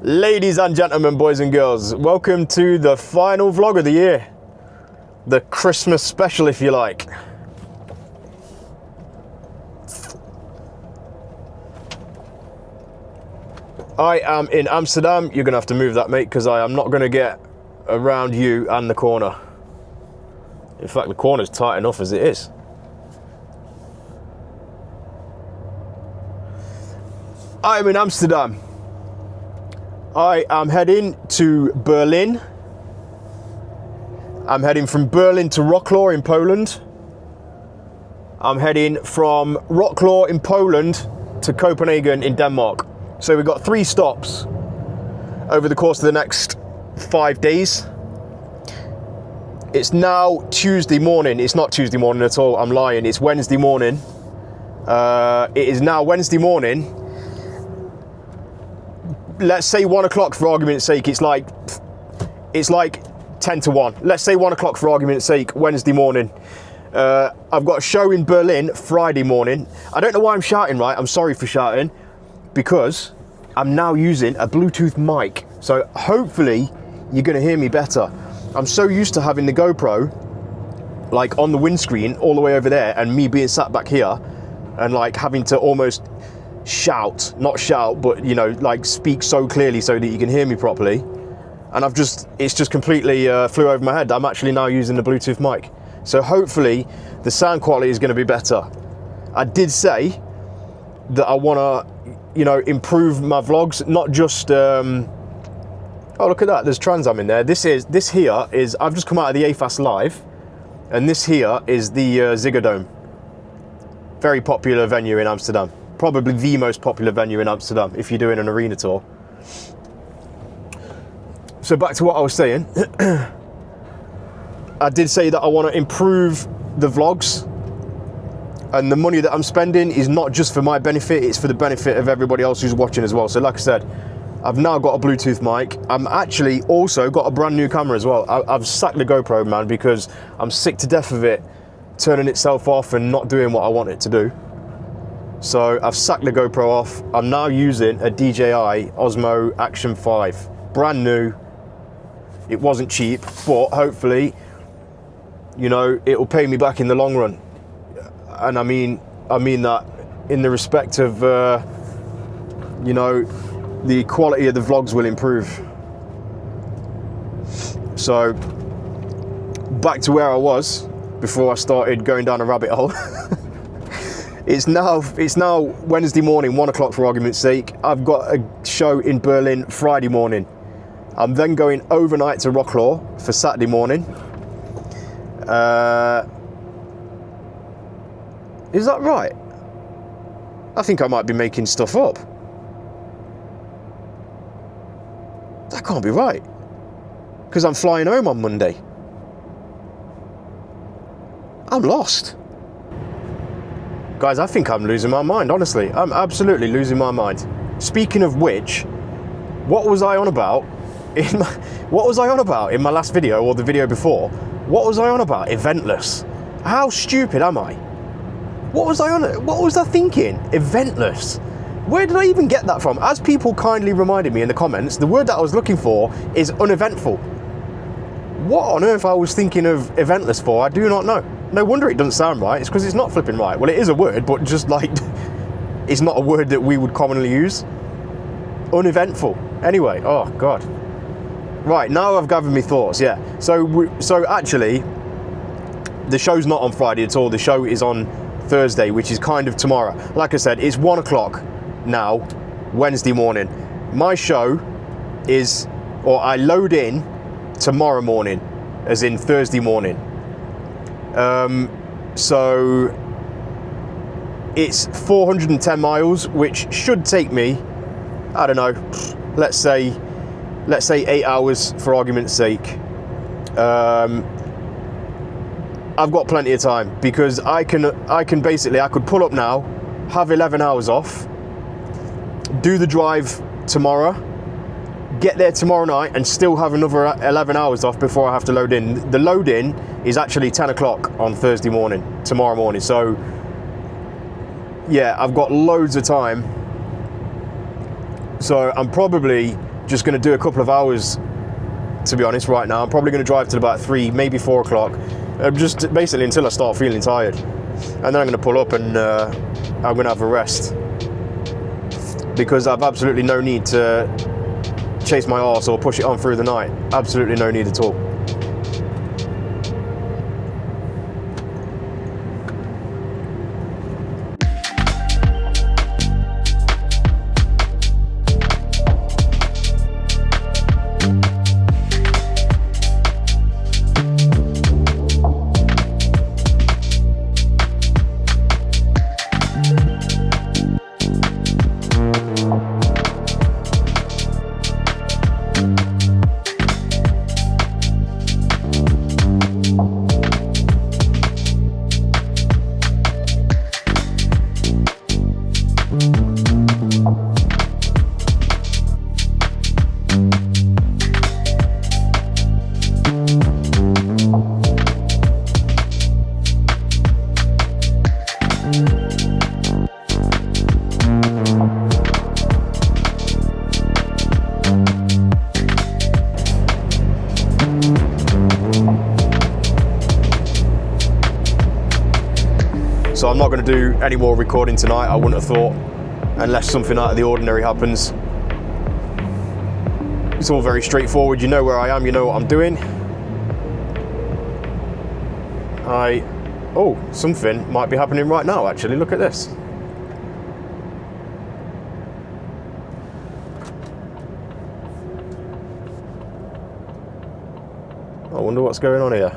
Ladies and gentlemen, boys and girls, welcome to the final vlog of the year. The Christmas special, if you like. I am in Amsterdam. You're going to have to move that, mate, because I am not going to get around you and the corner. In fact, the corner's tight enough as it is. I am in Amsterdam. I am heading to Berlin. I'm heading from Berlin to Wroclaw in Poland. I'm heading from Wroclaw in Poland to Copenhagen in Denmark. So we've got 3 stops over the course of the next 5 days. It's now Tuesday morning. It's not Tuesday morning at all. I'm lying. It's Wednesday morning. It is now Wednesday morning. Let's say 1 o'clock for argument's sake. It's like 10 to 1. Let's say 1 o'clock for argument's sake, Wednesday morning. I've got a show in Berlin Friday morning. I don't know why I'm shouting, right? I'm sorry for shouting, because I'm now using a Bluetooth mic. So hopefully you're gonna hear me better. I'm so used to having the GoPro like on the windscreen all the way over there and me being sat back here and like having to almost shout, not shout, but you know, like speak so clearly so that you can hear me properly. And it's just completely flew over my head. I'm actually now using the Bluetooth mic. So hopefully the sound quality is going to be better. I did say that I want to, you know, improve my vlogs, not just, oh, look at that, there's Trans Am in there. This here is, I've just come out of the AFAS Live, and this here is the Ziggo Dome. Very popular venue in Amsterdam. Probably the most popular venue in Amsterdam if you're doing an arena tour. So back to what I was saying. I did say that I want to improve the vlogs, and the money that I'm spending is not just for my benefit, it's for the benefit of everybody else who's watching as well. So like I said, I've now got a Bluetooth mic. I'm actually also got a brand new camera as well. I've sacked the GoPro, man, because I'm sick to death of it turning itself off and not doing what I want it to do. So I've sacked the GoPro off. I'm now using a DJI Osmo Action 5, brand new. It wasn't cheap, but hopefully, you know, it will pay me back in the long run. And I mean that in the respect of, you know, the quality of the vlogs will improve. So back to where I was before I started going down a rabbit hole. It's now Wednesday morning, 1 o'clock for argument's sake. I've got a show in Berlin Friday morning. I'm then going overnight to Wroclaw for Saturday morning. Is that right? I think I might be making stuff up. That can't be right, because I'm flying home on Monday. I'm lost. Guys, I think I'm losing my mind, honestly. I'm absolutely losing my mind. Speaking of which, what was I on about in my last video, or the video before? What was I on about? Eventless. How stupid am I? What was I thinking? Eventless. Where did I even get that from? As people kindly reminded me in the comments, the word that I was looking for is uneventful. What on earth I was thinking of eventless for, I do not know. No wonder it doesn't sound right. It's because it's not flipping right. Well, it is a word, but just like, it's not a word that we would commonly use. Uneventful. Anyway, oh God. Right, now I've gathered my thoughts, yeah. So actually, the show's not on Friday at all. The show is on Thursday, which is kind of tomorrow. Like I said, it's 1 o'clock now, Wednesday morning. My show is, or I load in tomorrow morning, as in Thursday morning. So it's 410 miles, which should take me, I don't know, let's say 8 hours for argument's sake. I've got plenty of time, because I could pull up now, have 11 hours off, do the drive tomorrow, get there tomorrow night, and still have another 11 hours off before I have to load in. The load in is actually 10 o'clock on Thursday morning, tomorrow morning. So yeah, I've got loads of time. So I'm probably just going to do a couple of hours, to be honest, right now. I'm probably going to drive till about 3, maybe 4 o'clock, just basically until I start feeling tired. And then I'm going to pull up and I'm going to have a rest, because I've absolutely no need to chase my arse or push it on through the night. Absolutely no need at all. So I'm not going to do any more recording tonight, I wouldn't have thought, unless something out of the ordinary happens. It's all very straightforward. You know where I am, you know what I'm doing. Oh, something might be happening right now, actually. Look at this. I wonder what's going on here.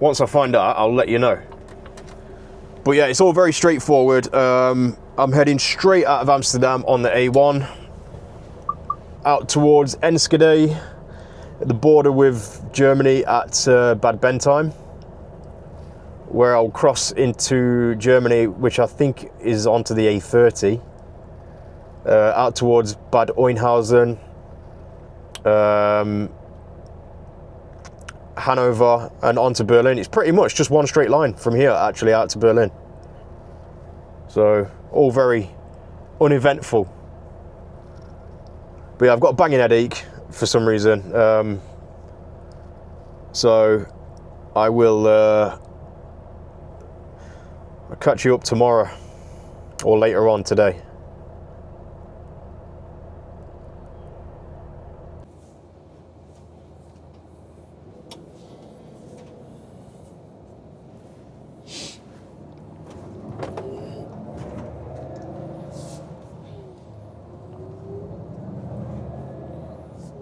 Once I find out, I'll let you know. But yeah, it's all very straightforward. I'm heading straight out of Amsterdam on the A1, out towards Enschede, at the border with Germany at Bad Bentheim, where I'll cross into Germany, which I think is onto the A30, out towards Bad Oeynhausen, Hanover, and onto Berlin. It's pretty much just one straight line from here, actually, out to Berlin. So, all very uneventful. But yeah, I've got a banging headache for some reason. So, I will I'll catch you up tomorrow or later on today.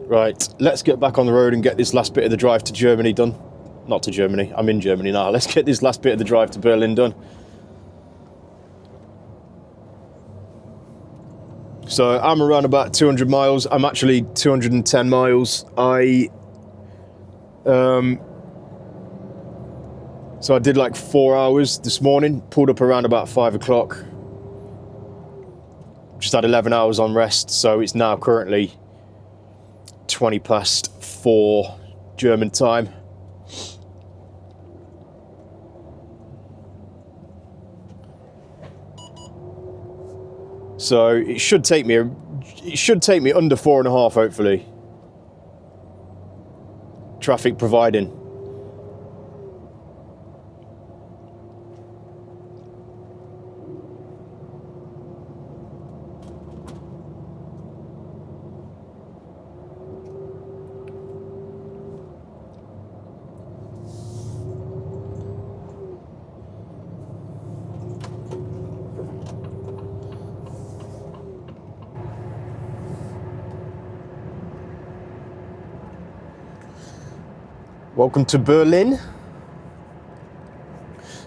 Right, let's get back on the road and get this last bit of the drive to Germany done. Not to Germany, I'm in Germany now. Let's get this last bit of the drive to Berlin done. So I'm around about 200 miles. I'm actually 210 miles. So I did like 4 hours this morning, pulled up around about 5 o'clock. Just had 11 hours on rest, so it's now currently 20 past 4 German time. So it should take me under 4.5, hopefully. Traffic providing. Welcome to Berlin.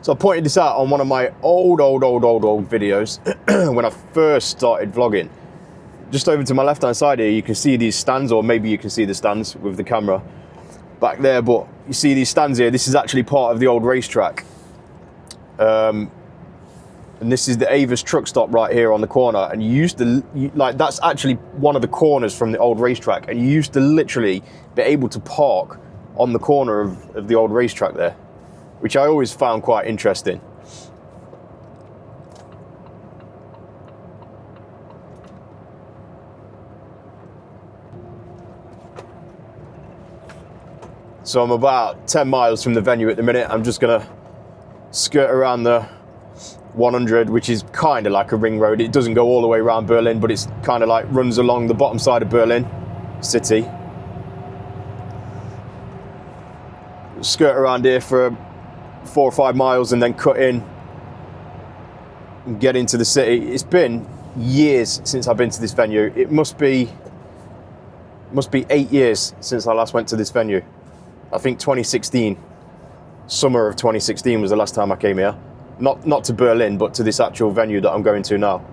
So I pointed this out on one of my old videos when I first started vlogging. Just over to my left hand side here, you can see these stands, or maybe you can see the stands with the camera back there, but you see these stands here. This is actually part of the old racetrack. And this is the Avis truck stop right here on the corner, and you used to, that's actually one of the corners from the old racetrack, and you used to literally be able to park on the corner of the old racetrack there. which I always found quite interesting. So I'm about 10 miles from the venue at the minute. I'm just gonna skirt around the 100, which is kind of like a ring road. It doesn't go all the way around Berlin, but it's kind of like runs along the bottom side of Berlin city. Skirt around here for 4 or 5 miles and then cut in and get into the city. It's been years since I've been to this venue. It must be 8 years since I last went to this venue. I think 2016, summer of 2016 was the last time I came here. Not to Berlin, but to this actual venue that I'm going to now.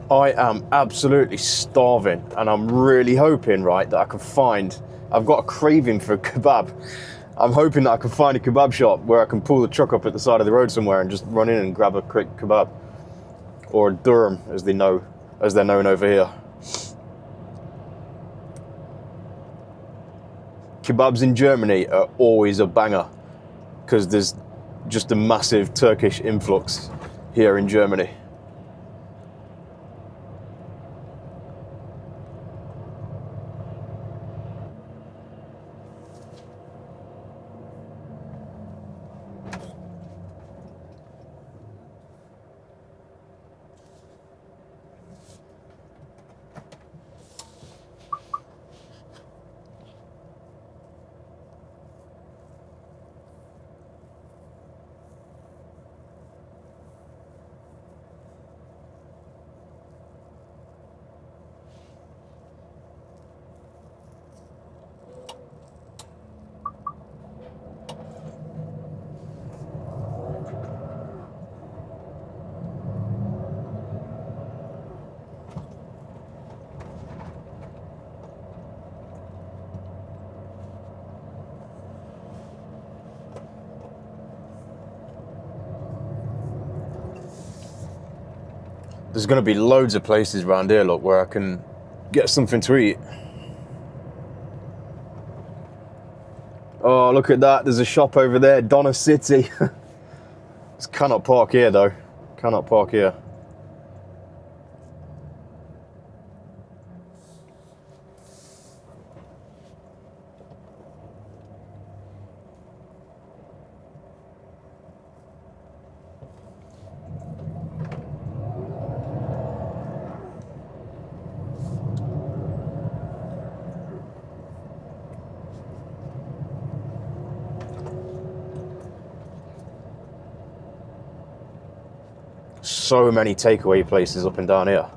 I am absolutely starving, and I'm really hoping, right, that I can find, I've got a craving for a kebab. I'm hoping that I can find a kebab shop where I can pull the truck up at the side of the road somewhere and just run in and grab a quick kebab. Or a durum, as they're known over here. Kebabs in Germany are always a banger because there's just a massive Turkish influx here in Germany. There's going to be loads of places around here, look, where I can get something to eat. Oh, look at that. There's a shop over there, Donna City. Just cannot park here, though. Cannot park here. So many takeaway places up and down here.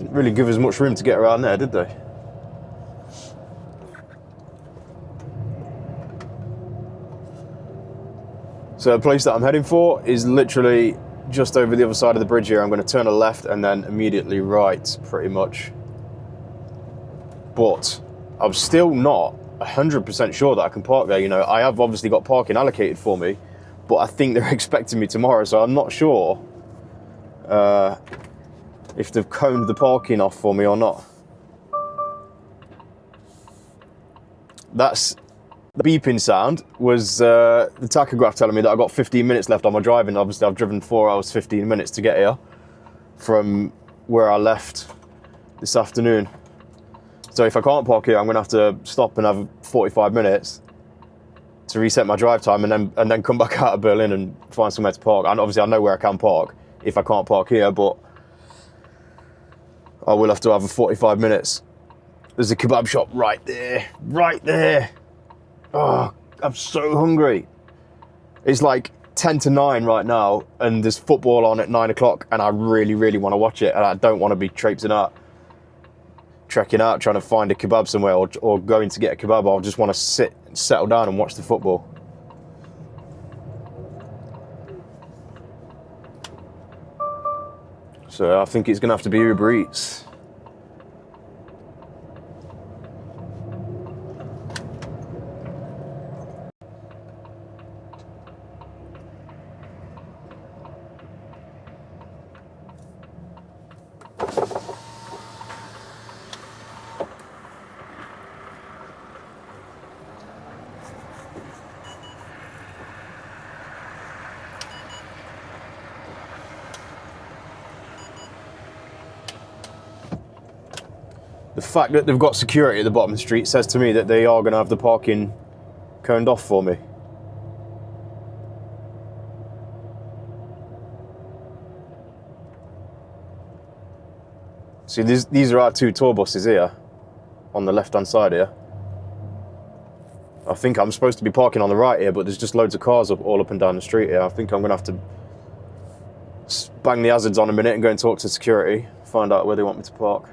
Didn't really give us much room to get around there, did they? So the place that I'm heading for is literally just over the other side of the bridge here. I'm going to turn a left and then immediately right, pretty much. But I'm still not 100% sure that I can park there. You know, I have obviously got parking allocated for me, but I think they're expecting me tomorrow, so I'm not sure if they've coned the parking off for me or not. That's the beeping sound was the tachograph telling me that I've got 15 minutes left on my driving. Obviously, I've driven 4 hours, 15 minutes to get here from where I left this afternoon. So if I can't park here, I'm going to have to stop and have 45 minutes to reset my drive time and then come back out of Berlin and find somewhere to park. And obviously, I know where I can park if I can't park here, but I will have to have a 45 minutes. There's a kebab shop right there, right there. Oh, I'm so hungry. It's like 10 to 9 right now, and there's football on at 9 o'clock, and I really, really want to watch it, and I don't want to be trekking out, trying to find a kebab somewhere, or going to get a kebab. I just want to settle down and watch the football. So I think it's going to have to be Uber Eats. The fact that they've got security at the bottom of the street says to me that they are going to have the parking coned off for me. See, these are our 2 tour buses here, on the left-hand side here. I think I'm supposed to be parking on the right here, but there's just loads of cars all up and down the street here. I think I'm going to have to bang the hazards on a minute and go and talk to security, find out where they want me to park.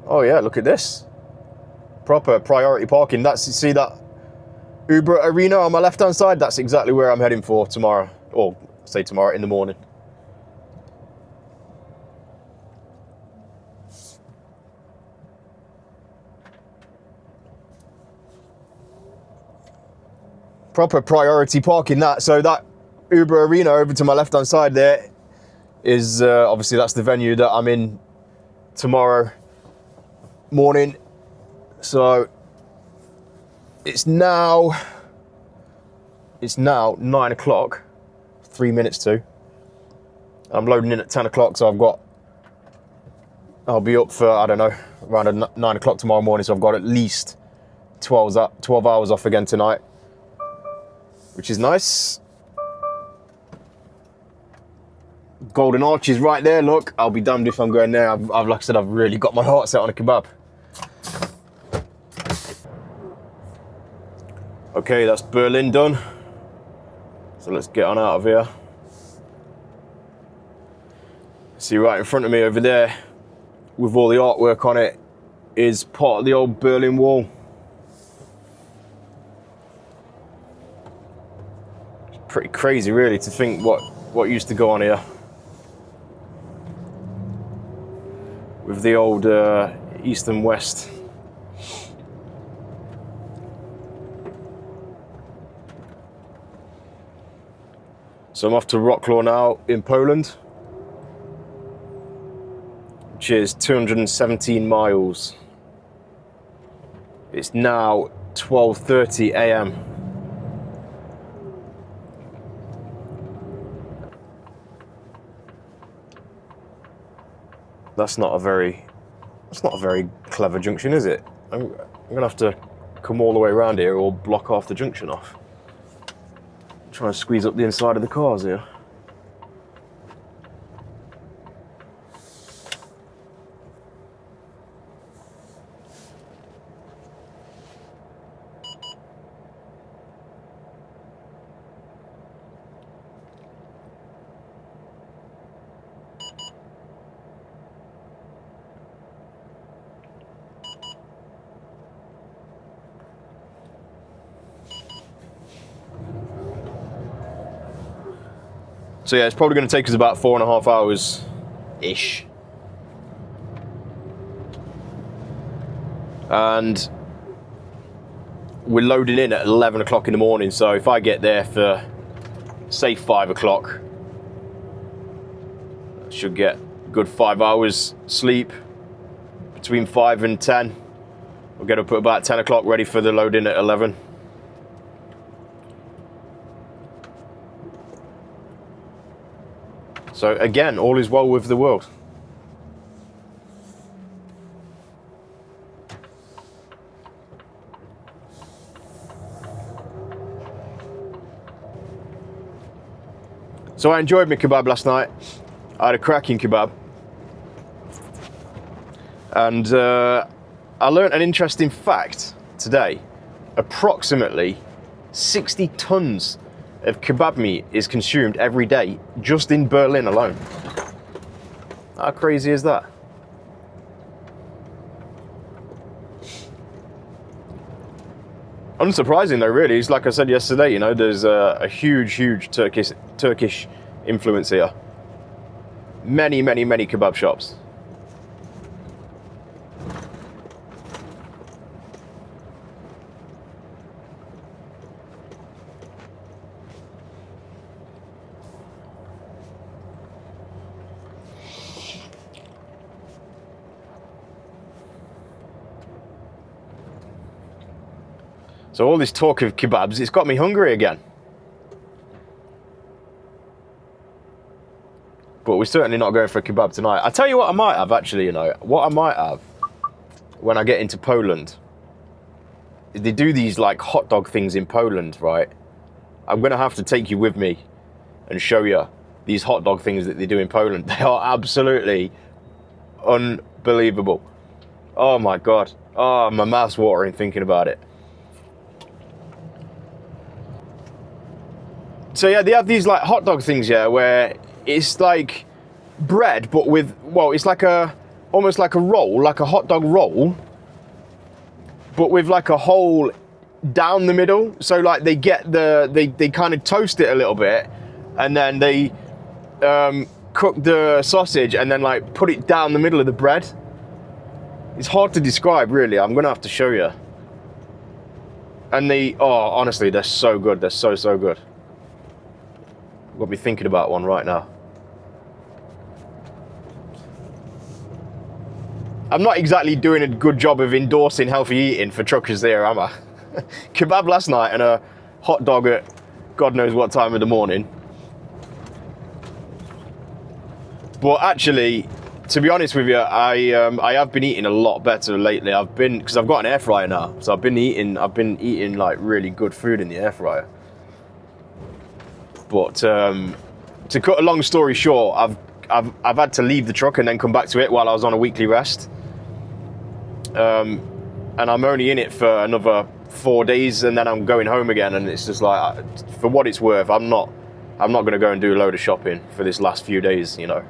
Oh yeah, look at this. Proper priority parking. See that Uber Arena on my left-hand side? That's exactly where I'm heading for tomorrow. Or say tomorrow in the morning. Proper priority parking that. So that Uber Arena over to my left-hand side there is obviously that's the venue that I'm in tomorrow morning. So it's now 9 o'clock, 3 minutes to. I'm loading in at 10 o'clock, so I'll be up for, I don't know, around 9 o'clock tomorrow morning, so I've got at least 12 hours off again tonight, which is nice. Golden Arches right there, look. I'll be damned if I'm going there. I've like I said, I've really got my heart set on a kebab. Okay, that's Berlin done. So let's get on out of here. See, right in front of me over there, with all the artwork on it, is part of the old Berlin Wall. It's pretty crazy, really, to think what used to go on here. With the old east and west. So I'm off to Wroclaw now in Poland, which is 217 miles. It's now 12:30 a.m. That's not a very That's not a very clever junction, is it? I'm going to have to come all the way around here or block half the junction off. Try and squeeze up the inside of the cars here. So yeah, it's probably going to take us about 4.5 hours-ish. And we're loading in at 11 o'clock in the morning, so if I get there for, say, 5 o'clock, I should get a good 5 hours sleep between 5 and 10. We'll get up at about 10 o'clock, ready for the load in at 11. So again, all is well with the world. So I enjoyed my kebab last night. I had a cracking kebab. And I learnt an interesting fact today. Approximately 60 tons of kebab meat is consumed every day just in Berlin alone. How crazy is that? Unsurprising though, really. It's like I said yesterday, you know, there's a huge Turkish influence here. Many kebab shops. So all this talk of kebabs, it's got me hungry again. But we're certainly not going for a kebab tonight. I tell you what I might have actually, you know, what I might have when I get into Poland. They do these like hot dog things in Poland, right? I'm gonna have to take you with me and show you these hot dog things that they do in Poland. They are absolutely unbelievable. Oh my God. Oh, my mouth's watering thinking about it. So yeah, they have these like hot dog things, yeah, where it's like bread, but with, well, it's like almost like a roll, like a hot dog roll, but with like a hole down the middle. So like they get they kind of toast it a little bit, and then they cook the sausage and then like put it down the middle of the bread. It's hard to describe, really. I'm gonna have to show you. And honestly, they're so good. They're so good. Got me thinking about one right now. I'm not exactly doing a good job of endorsing healthy eating for truckers there, am I? Kebab last night and a hot dog at God knows what time of the morning. But actually, to be honest with you, I have been eating a lot better lately. Because I've got an air fryer now, so I've been eating like really good food in the air fryer. But to cut a long story short, I've had to leave the truck and then come back to it while I was on a weekly rest. And I'm only in it for another 4 days, and then I'm going home again. And it's just like, for what it's worth, I'm not going to go and do a load of shopping for this last few days, you know.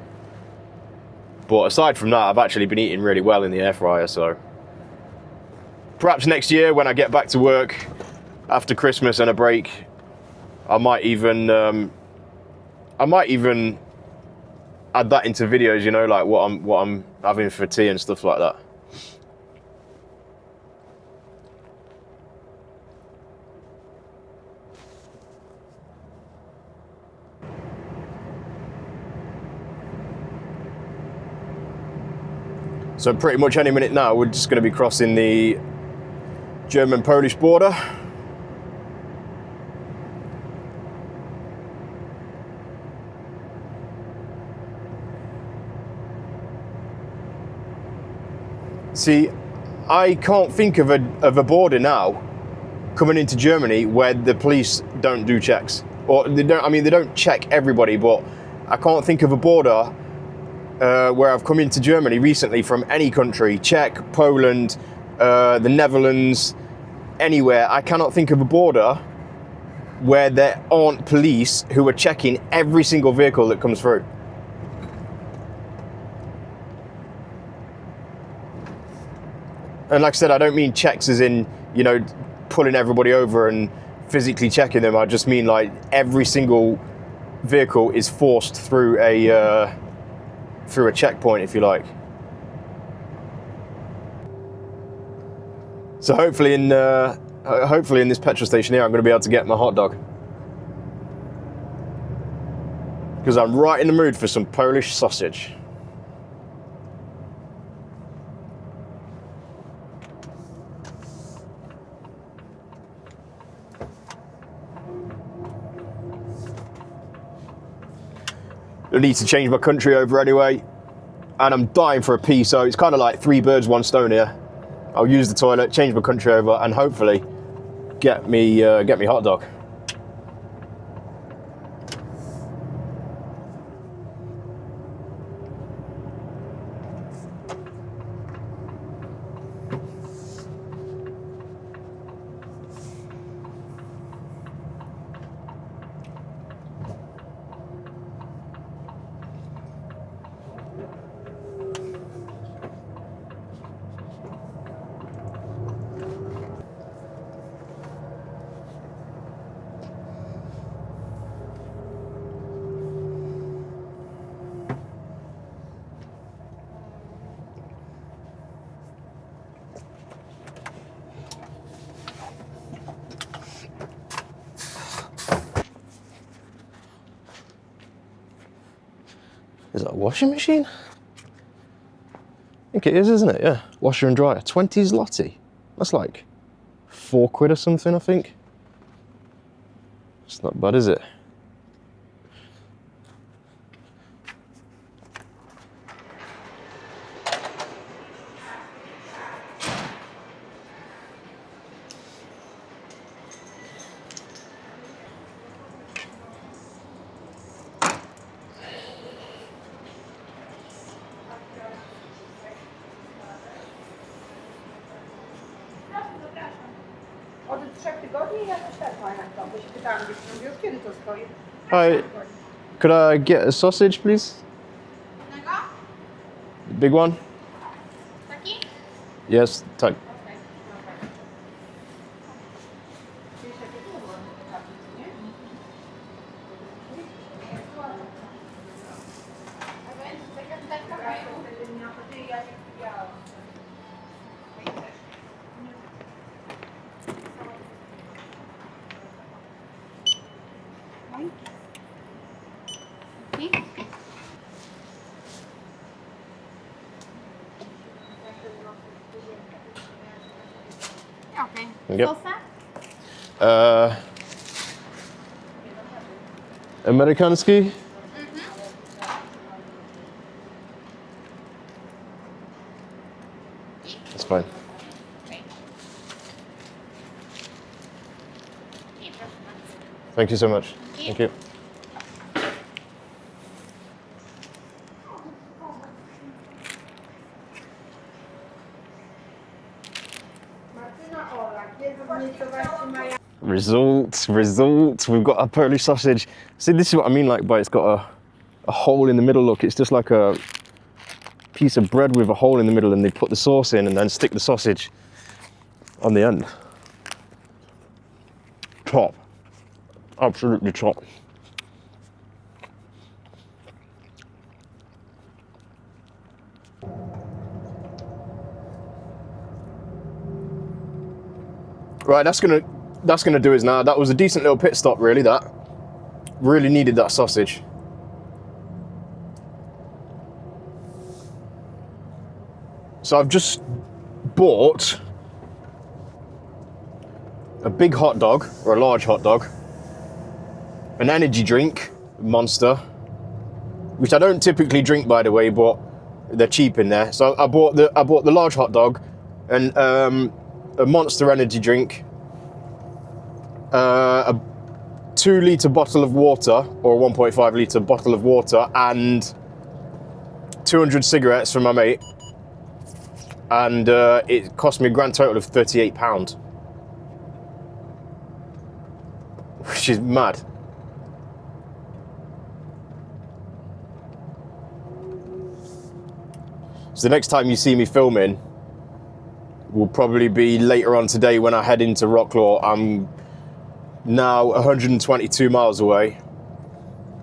But aside from that, I've actually been eating really well in the air fryer. So perhaps next year when I get back to work after Christmas and a break, I might even add that into videos, you know, like what I'm having for tea and stuff like that. So pretty much any minute now, we're just going to be crossing the German-Polish border. See, I can't think of a border now coming into Germany where the police don't do checks. Or they don't, I mean, they don't check everybody, but I can't think of a border where I've come into Germany recently from any country, Czech, Poland, the Netherlands, anywhere. I cannot think of a border where there aren't police who are checking every single vehicle that comes through. And like I said, I don't mean checks as in, you know, pulling everybody over and physically checking them. I just mean like every single vehicle is forced through a checkpoint, if you like. So hopefully in this petrol station here, I'm going to be able to get my hot dog, because I'm right in the mood for some Polish sausage. I need to change my country over anyway, and I'm dying for a pee, so it's kind of like 3 birds, 1 stone here. I'll use the toilet, change my country over, and hopefully get me hot dog. Is that a washing machine? I think it is, isn't it? Yeah, washer and dryer. 20 zloty. That's like 4 quid or something, I think. It's not bad, is it? Od 3 tygodni jakoś tak pamiętam, bo się pytałam gdzieś już kiedy to stoi. Hi, could I get a sausage, please? The big one? Taki? Yes, tak. Okay. Yep. Sosa? Amerykański? That's fine. Thank you so much. Thank you. Results. We've got a Polish sausage. See, this is what I mean, like, by it's got a hole in the middle. Look, it's just like a piece of bread with a hole in the middle, and they put the sauce in and then stick the sausage on the end. Top. Absolutely top. Right, that's gonna do us now. That was a decent little pit stop, really. That really needed that sausage. So I've just bought a big hot dog, or a large hot dog, an energy drink, Monster, which I don't typically drink, by the way, but they're cheap in there. So I bought the large hot dog and a Monster energy drink, a 2-litre bottle of water, or a 1.5-litre bottle of water, and 200 cigarettes from my mate. And it cost me a grand total of £38, which is mad. So the next time you see me filming will probably be later on today when I head into Wroclaw. I'm now 122 miles away,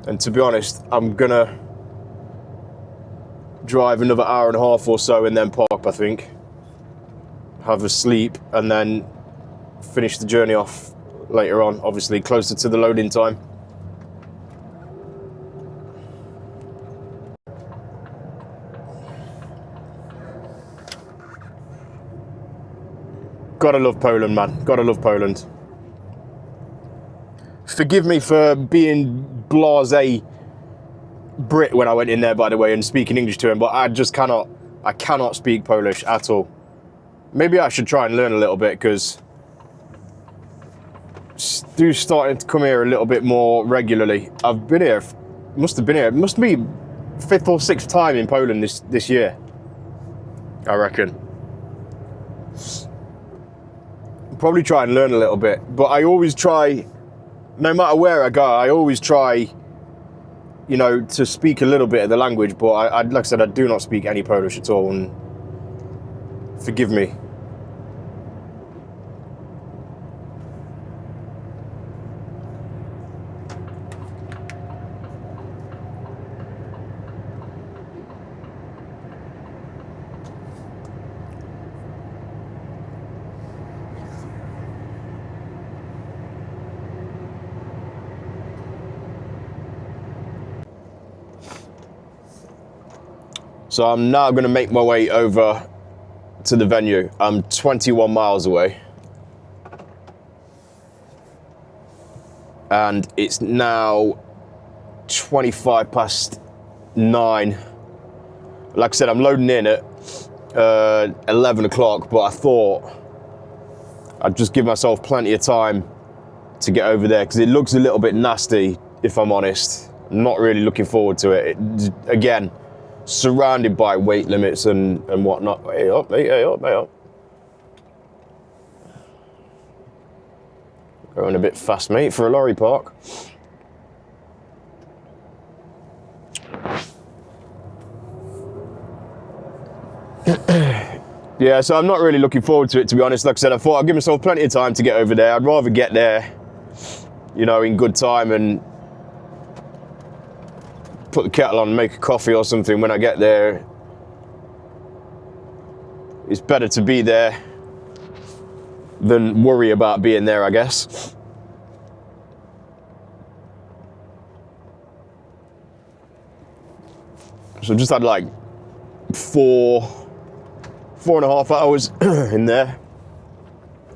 and to be honest, I'm gonna drive another hour and a half or so and then park, I think, have a sleep, and then finish the journey off later on, obviously closer to the loading time. Gotta love Poland, man. Gotta love Poland. Forgive me for being blasé Brit when I went in there, by the way, and speaking English to him, but I cannot speak Polish at all. Maybe I should try and learn a little bit, because do starting to come here a little bit more regularly. I've been here, must be 5th or 6th time in Poland this year, I reckon. Probably try and learn a little bit, but I always try, no matter where I go, I always try, you know, to speak a little bit of the language, but I like I said, I do not speak any Polish at all, and forgive me. So I'm now going to make my way over to the venue. I'm 21 miles away. And it's now 25 past 9. Like I said, I'm loading in at 11 o'clock, but I thought I'd just give myself plenty of time to get over there, because it looks a little bit nasty, if I'm honest. I'm not really looking forward to it. Again, surrounded by weight limits and whatnot. Hey up, hey up, hey up. Going a bit fast, mate, for a lorry park. Yeah, so I'm not really looking forward to it, to be honest. Like I said, I thought I'd give myself plenty of time to get over there. I'd rather get there, you know, in good time and put the kettle on and make a coffee or something when I get there. It's better to be there than worry about being there, I guess. So I just had like 4.5 hours in there,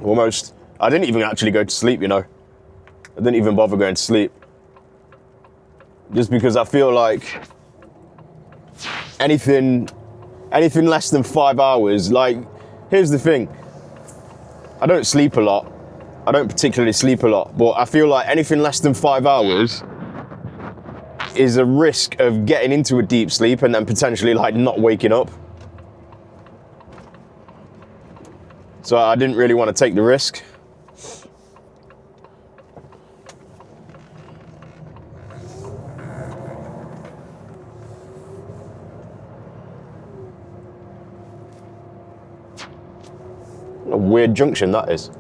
almost. I didn't even actually go to sleep, you know. I didn't even bother going to sleep. Just because I feel like anything less than 5 hours, like, here's the thing. I don't sleep a lot. I don't particularly sleep a lot, but I feel like anything less than 5 hours is a risk of getting into a deep sleep and then potentially like not waking up. So I didn't really want to take the risk. What a weird junction that is.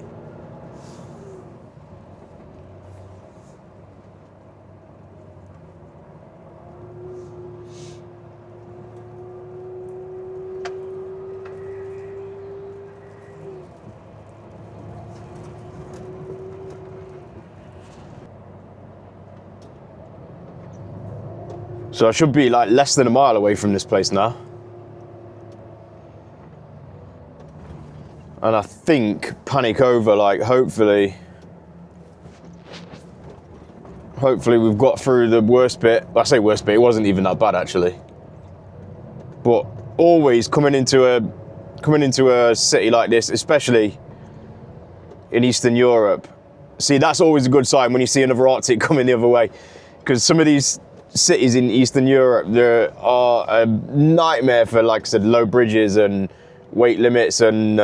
So I should be like less than a mile away from this place now. And I think panic over, like hopefully we've got through the worst bit. I say worst bit, it wasn't even that bad actually. But always coming into a city like this, especially in Eastern Europe. See, that's always a good sign when you see another Arctic coming the other way, because some of these cities in Eastern Europe, there are a nightmare for, like I said, low bridges and weight limits and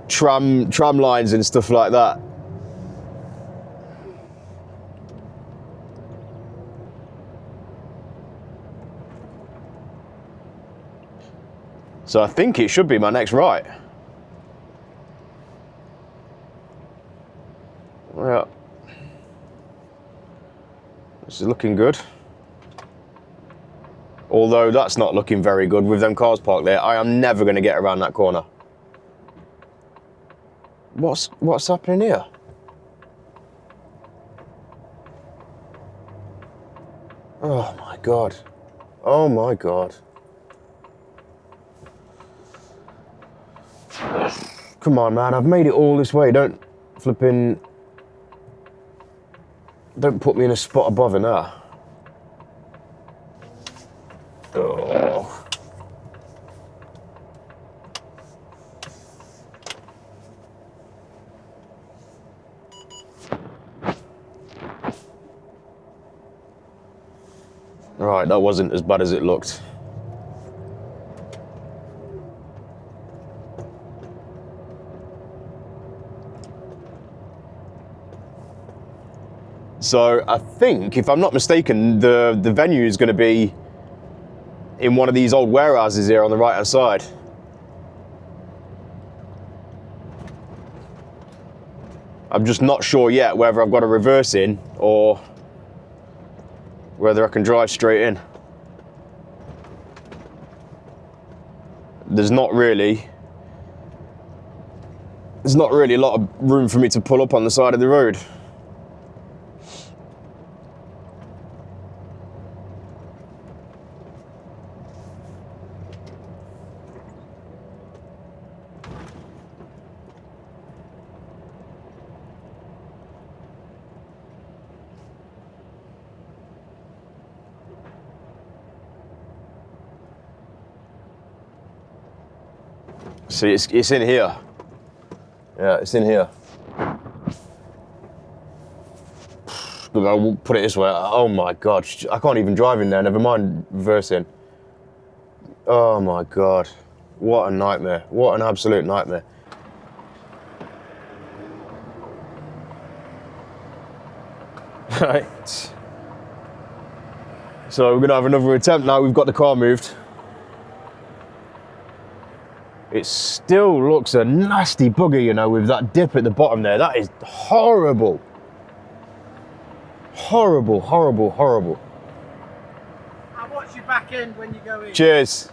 tram lines and stuff like that. So I think it should be my next right. Yeah. This is looking good. Although that's not looking very good with them cars parked there. I am never going to get around that corner. What's happening here? Oh my God. Oh my God. Come on, man, I've made it all this way. Don't put me in a spot above in there. Oh. Right, that wasn't as bad as it looked. So I think, if I'm not mistaken, the venue is going to be in one of these old warehouses here on the right hand side. I'm just not sure yet whether I've got to reverse in or whether I can drive straight in. There's not really a lot of room for me to pull up on the side of the road. See, it's in here. Yeah, it's in here. Look, I'll put it this way. Oh my God, I can't even drive in there, never mind reversing. Oh my God, what a nightmare. What an absolute nightmare. Right. So we're gonna have another attempt now we've got the car moved. It still looks a nasty bugger, you know, with that dip at the bottom there. That is horrible. Horrible, horrible, horrible. I'll watch you back in when you go in. Cheers.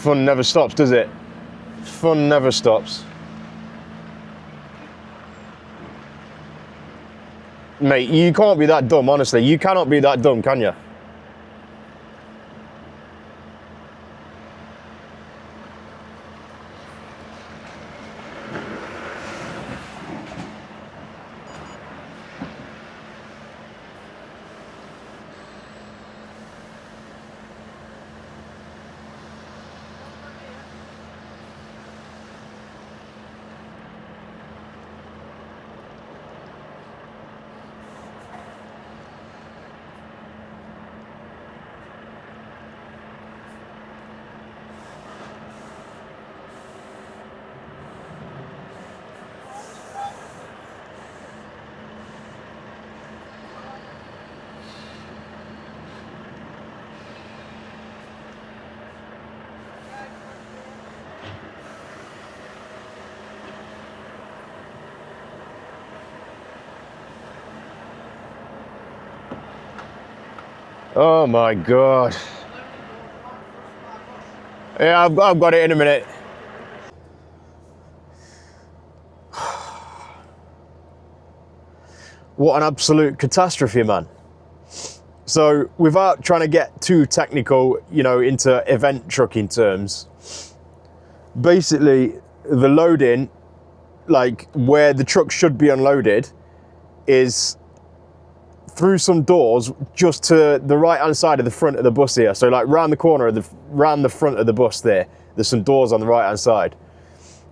Fun never stops, does it? Fun never stops. Mate, you can't be that dumb, honestly. You cannot be that dumb, can you? Oh my God. Yeah, I've got it in a minute. What an absolute catastrophe, man. So without trying to get too technical, you know, into event trucking terms, basically the loading, like where the truck should be unloaded, is through some doors just to the right hand side of the front of the bus here. So like round the corner of round the front of the bus there's some doors on the right hand side.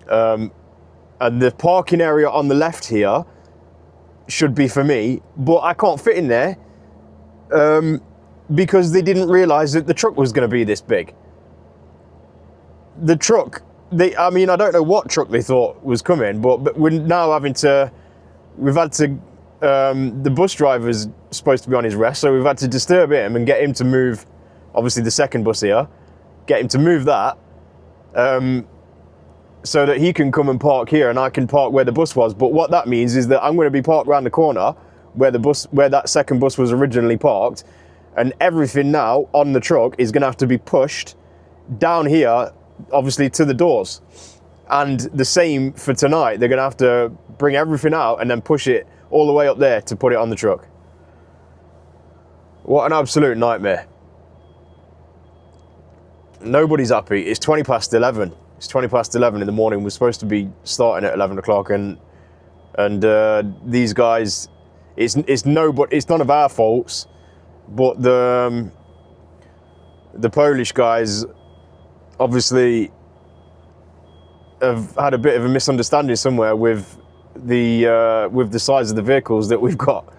And the parking area on the left here should be for me, but I can't fit in there because they didn't realize that the truck was going to be this big. The truck, I mean, I don't know what truck they thought was coming, but we're now the bus driver's supposed to be on his rest, so we've had to disturb him and get him to move, obviously the second bus here, get him to move that, so that he can come and park here and I can park where the bus was. But what that means is that I'm going to be parked around the corner where that second bus was originally parked, and everything now on the truck is going to have to be pushed down here, obviously to the doors. And the same for tonight, they're going to have to bring everything out and then push it all the way up there to put it on the truck. What an absolute nightmare. Nobody's happy. It's 20 past 11. It's 20 past 11 in the morning. We're supposed to be starting at 11 o'clock, and these guys, it's none of our faults, but the Polish guys obviously have had a bit of a misunderstanding somewhere with the size of the vehicles that we've got.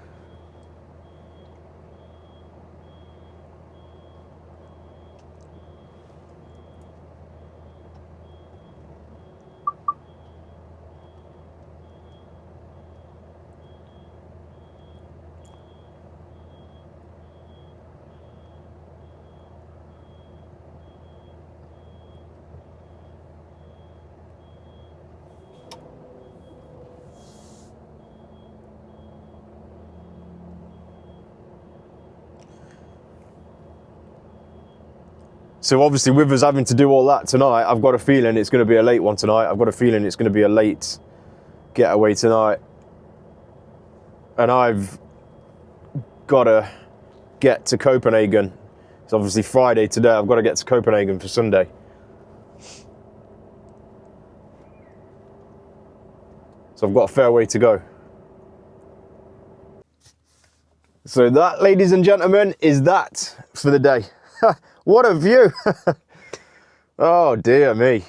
So obviously with us having to do all that tonight, I've got a feeling it's going to be a late one tonight. I've got a feeling it's going to be a late getaway tonight. And I've got to get to Copenhagen. It's obviously Friday today. I've got to get to Copenhagen for Sunday. So I've got a fair way to go. So that, ladies and gentlemen, is that for the day. What a view. Oh dear me.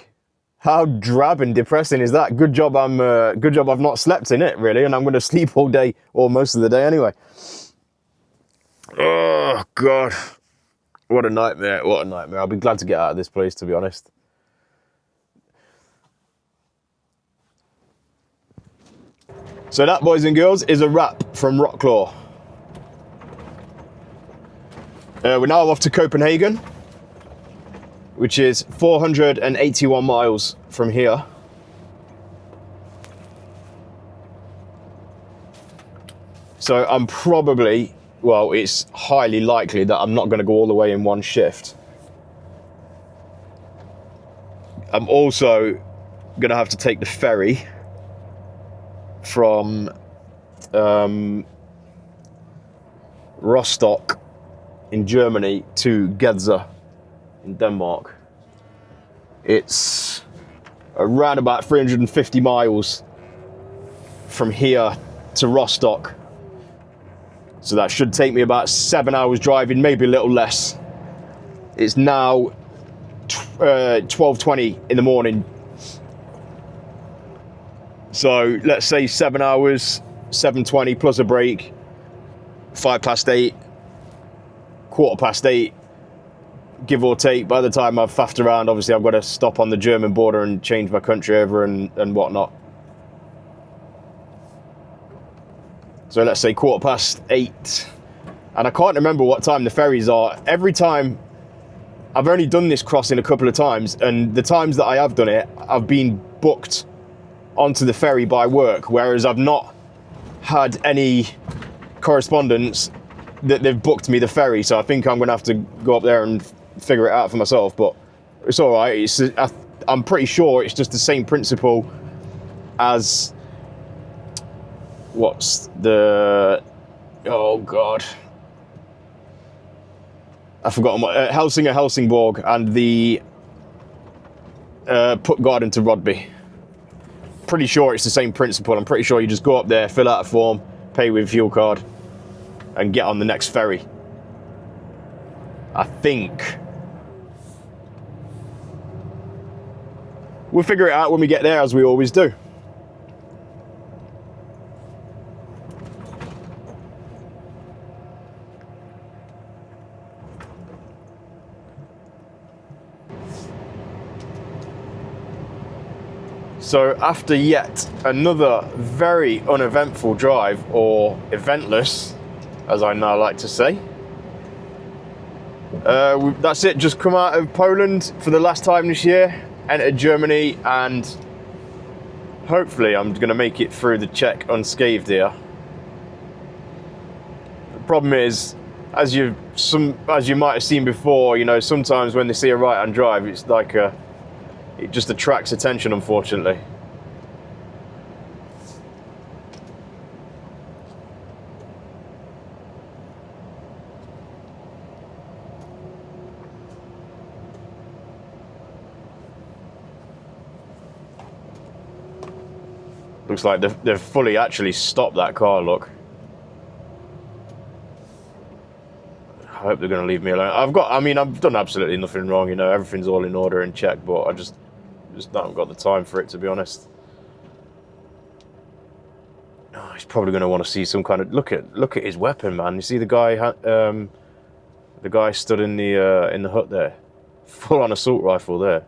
How drab and depressing is that? Good job I've not slept in it, really, and I'm going to sleep all day, or most of the day anyway. Oh God. What a nightmare. What a nightmare. I'll be glad to get out of this place, to be honest. So that, boys and girls, is a wrap from Wroclaw. We're now off to Copenhagen, which is 481 miles from here. So I'm probably, well, it's highly likely that I'm not going to go all the way in one shift. I'm also going to have to take the ferry from Rostock in Germany to Gedser in Denmark. It's around about 350 miles from here to Rostock. So that should take me about 7 hours driving, maybe a little less. It's now 12:20 in the morning. So let's say 7 hours, 7:20 plus a break, 8:05, 8:15, give or take. By the time I've faffed around, obviously I've got to stop on the German border and change my country over and whatnot. So let's say 8:15. And I can't remember what time the ferries are. Every time, I've only done this crossing a couple of times, and the times that I have done it, I've been booked onto the ferry by work, whereas I've not had any correspondence they've booked me the ferry, so I think I'm gonna have to go up there and figure it out for myself. But it's all right. I'm pretty sure it's just the same principle as what's the oh god, I've forgotten what Helsingborg and the Puttgarden to Rodby. Pretty sure it's the same principle. I'm pretty sure you just go up there, fill out a form, pay with fuel card, and get on the next ferry. I think. We'll figure it out when we get there, as we always do. So after yet another very uneventful drive, or eventless, as I now like to say, that's it. Just come out of Poland for the last time this year, entered Germany, and hopefully I'm going to make it through the check unscathed here. The problem is, as you might have seen before, you know, sometimes when they see a right-hand drive, it's like it just attracts attention, unfortunately. Looks like they've fully actually stopped that car, look. I hope they're going to leave me alone. I've done absolutely nothing wrong, you know, everything's all in order and check, but I just haven't got the time for it, to be honest. Oh, he's probably going to want to see some kind of look at his weapon, man. You see the guy stood in the hut there, full on assault rifle there.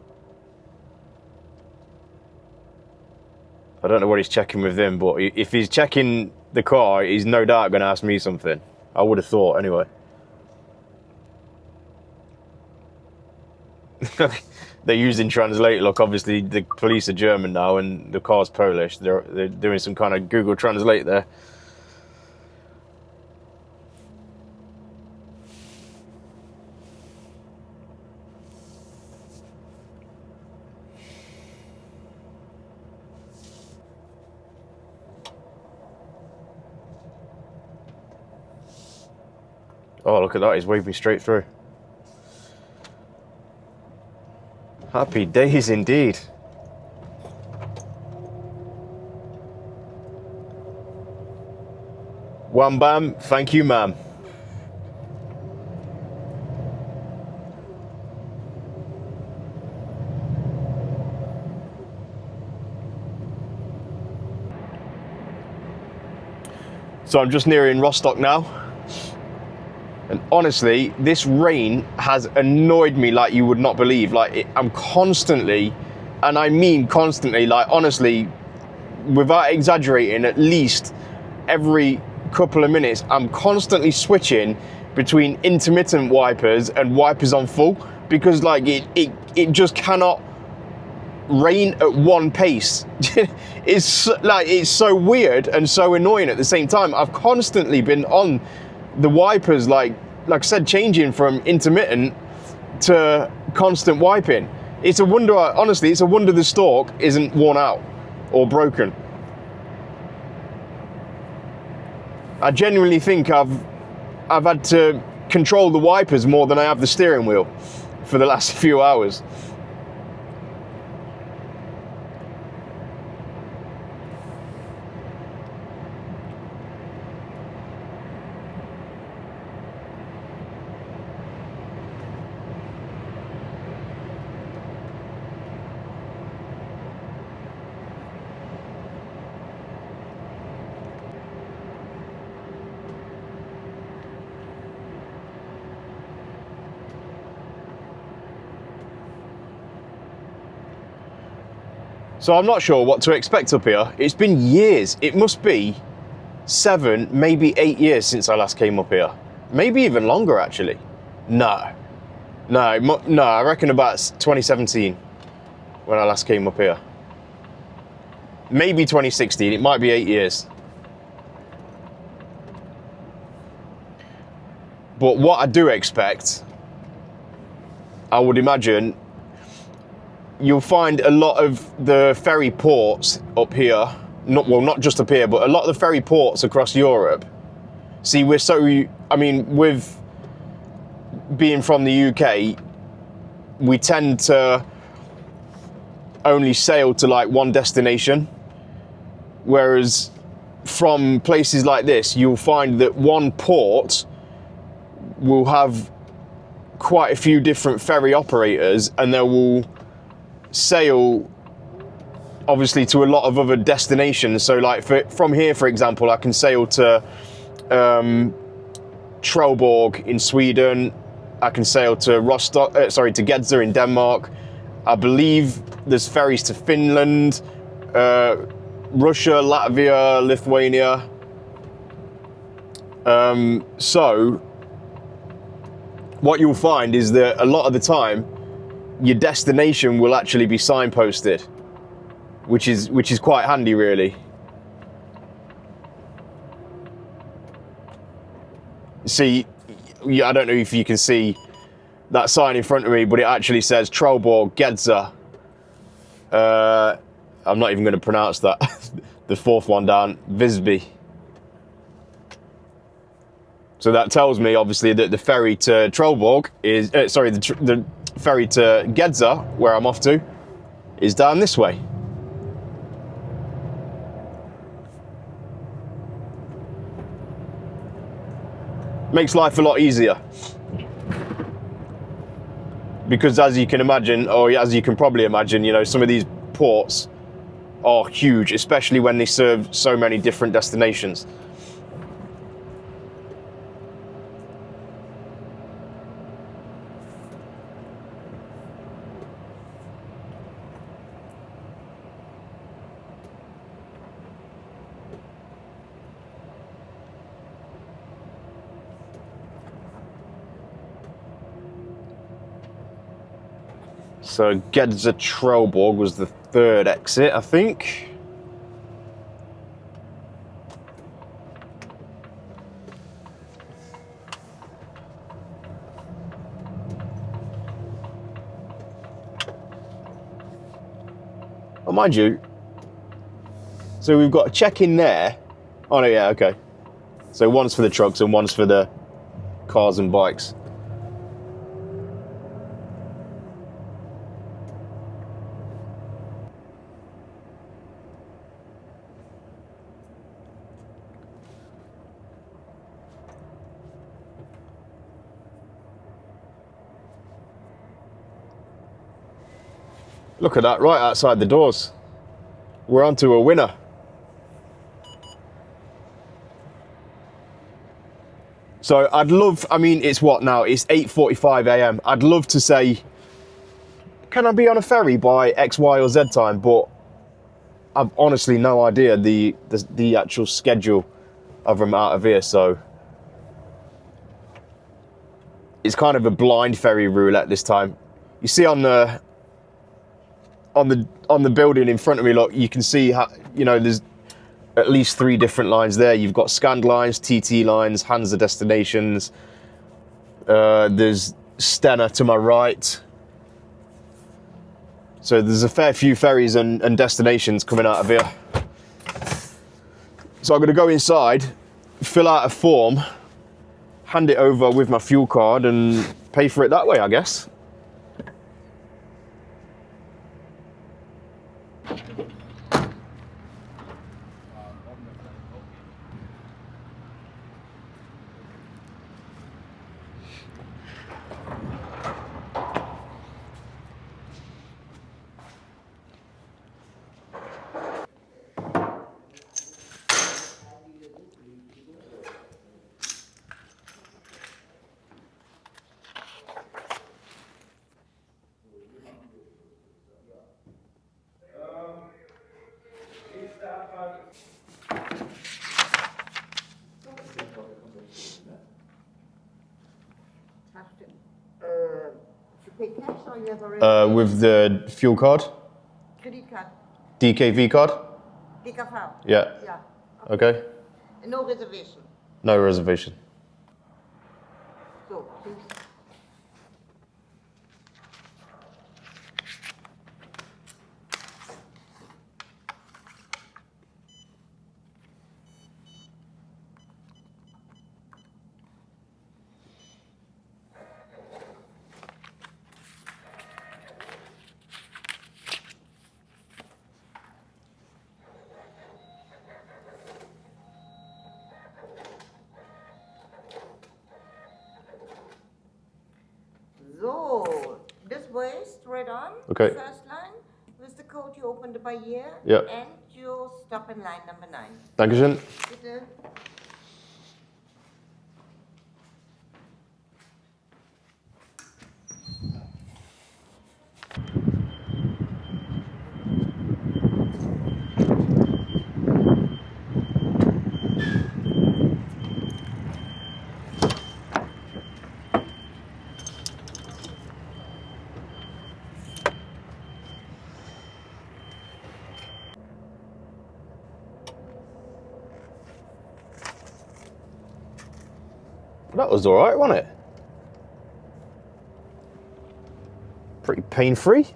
I don't know what he's checking with them, but if he's checking the car, he's no doubt going to ask me something. I would have thought, anyway. They're using translate. Look, obviously the police are German now, and the car's Polish. They're doing some kind of Google Translate there. Oh, look at that, he's waved me straight through. Happy days indeed. Wham bam, thank you ma'am. So I'm just nearing Rostock now. And honestly, this rain has annoyed me like you would not believe. Like, I'm constantly, and I mean constantly, like honestly, without exaggerating, at least every couple of minutes, I'm constantly switching between intermittent wipers and wipers on full, because like it just cannot rain at one pace. It's so weird and so annoying at the same time. I've constantly been on the wipers, like I said, changing from intermittent to constant wiping. It's a wonder, honestly, it's a wonder the stalk isn't worn out or broken. I genuinely think I've had to control the wipers more than I have the steering wheel for the last few hours. So I'm not sure what to expect up here. It's been years. It must be 7, maybe 8 years since I last came up here. Maybe even longer, actually. No, I reckon about 2017 when I last came up here. Maybe 2016, it might be 8 years. But what I do expect, I would imagine, you'll find a lot of the ferry ports up here, not just up here, but a lot of the ferry ports across Europe. See, with being from the UK, we tend to only sail to like one destination, whereas from places like this, you'll find that one port will have quite a few different ferry operators, and they will sail obviously to a lot of other destinations. So like from here, for example, I can sail to Trelleborg in Sweden. I can sail to to Gedser in Denmark. I believe there's ferries to Finland, Russia, Latvia, Lithuania. So what you'll find is that a lot of the time your destination will actually be signposted, which is quite handy, really. See, I don't know if you can see that sign in front of me, but it actually says Trelleborg, Gedser. I'm not even going to pronounce that. The fourth one down, Visby. So that tells me, obviously, that the ferry to Trelleborg is, the ferry to Gedser, where I'm off to, is down this way. Makes life a lot easier. Because as you can imagine, or as you can probably imagine, some of these ports are huge, especially when they serve so many different destinations. So Gedser Trelleborg was the third exit, I think. Oh, mind you. So we've got a check-in there. Oh no, yeah, okay. So one's for the trucks and one's for the cars and bikes. Look at that, right outside the doors. We're on to a winner. So I'd love, it's what now? It's 8:45 a.m. I'd love to say, can I be on a ferry by X, Y, or Z time? But I've honestly no idea the actual schedule of them out of here, so it's kind of a blind ferry roulette this time. You see on the building in front of me, look, you can see how, there's at least 3 different lines there. You've got Scand lines, TT lines, Hansa destinations. There's Stena to my right. So there's a fair few ferries and destinations coming out of here. So I'm going to go inside, fill out a form, hand it over with my fuel card and pay for it that way, I guess. You pay cash or you have already With the fuel card, credit card? DKV card. DKV? Yeah. Yeah. Okay. And no reservation? No reservation. So, please. So, this way, straight on. Okay. First line, with the code you open the barriere. Yeah. And you stop in line number 9. Dankeschön. Bitte. That was all right, wasn't it? Pretty pain-free.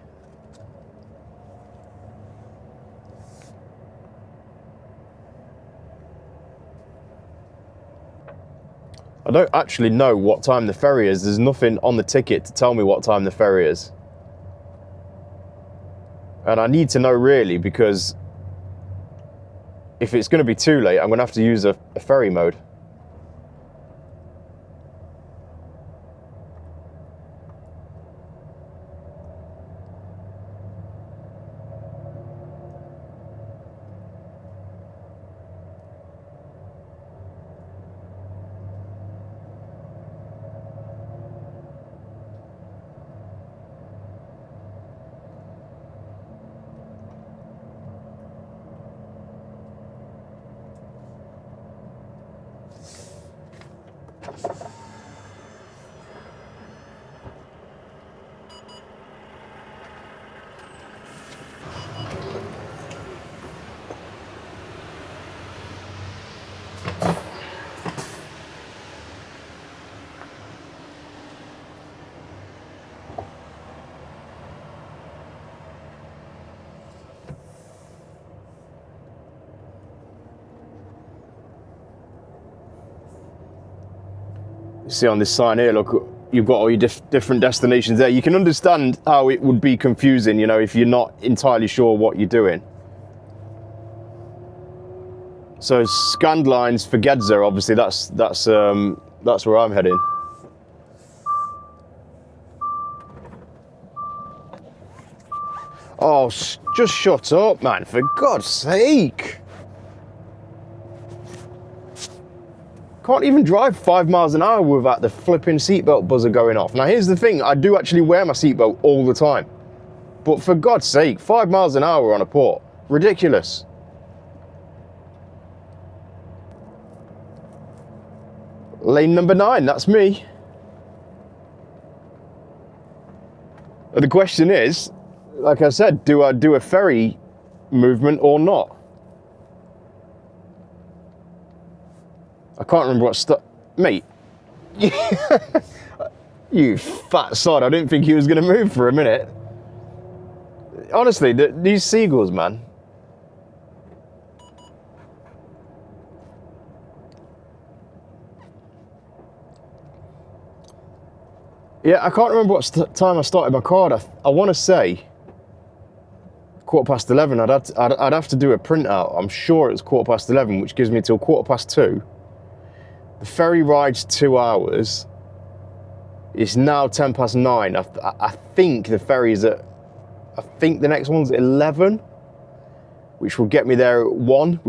I don't actually know what time the ferry is. There's nothing on the ticket to tell me what time the ferry is. And I need to know really, because if it's going to be too late, I'm going to have to use a ferry mode. You see on this sign here, look, you've got all your different destinations there. You can understand how it would be confusing, you know, if you're not entirely sure what you're doing. So scanned lines for Gedser, obviously that's where I'm heading. Oh, just shut up, man, for God's sake. Can't even drive 5 miles an hour without the flipping seatbelt buzzer going off. Now here's the thing, I do actually wear my seatbelt all the time. But for God's sake, 5 miles an hour on a port, ridiculous. Lane number 9, that's me. The question is, like I said, do I do a ferry movement or not? I can't remember what mate. You fat sod, I didn't think he was going to move for a minute. Honestly, these seagulls, man. Yeah, I can't remember what time I started my card. I want to say 11:15. I'd have to do a printout. I'm sure it's 11:15, which gives me till 2:15. The ferry ride's 2 hours. It's now 9:10. I think the ferry's at, I think the next one's at 11, which will get me there at 1,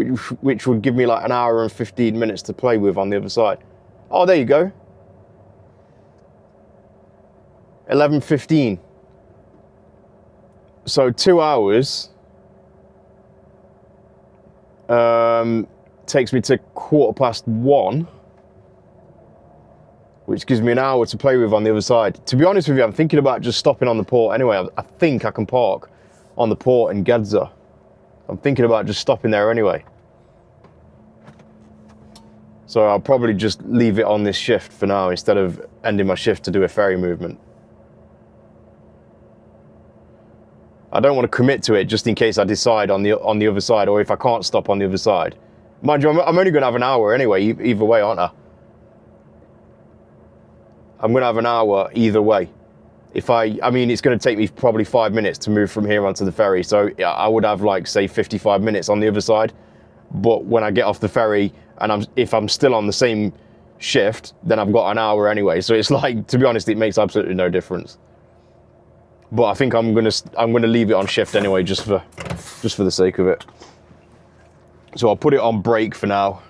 which would give me like an hour and 15 minutes to play with on the other side. Oh, there you go. 11:15. So 2 hours takes me to 1:15. Which gives me an hour to play with on the other side. To be honest with you, I'm thinking about just stopping on the port anyway. I think I can park on the port in Gedser. I'm thinking about just stopping there anyway. So I'll probably just leave it on this shift for now instead of ending my shift to do a ferry movement. I don't want to commit to it just in case I decide on the other side, or if I can't stop on the other side. Mind you, I'm only going to have an hour anyway, either way, aren't I? I'm going to have an hour either way. I mean, it's going to take me probably 5 minutes to move from here onto the ferry. So I would have like, say 55 minutes on the other side. But when I get off the ferry and if I'm still on the same shift, then I've got an hour anyway. So it's like, to be honest, it makes absolutely no difference. But I think I'm gonna leave it on shift anyway, just for the sake of it. So I'll put it on break for now.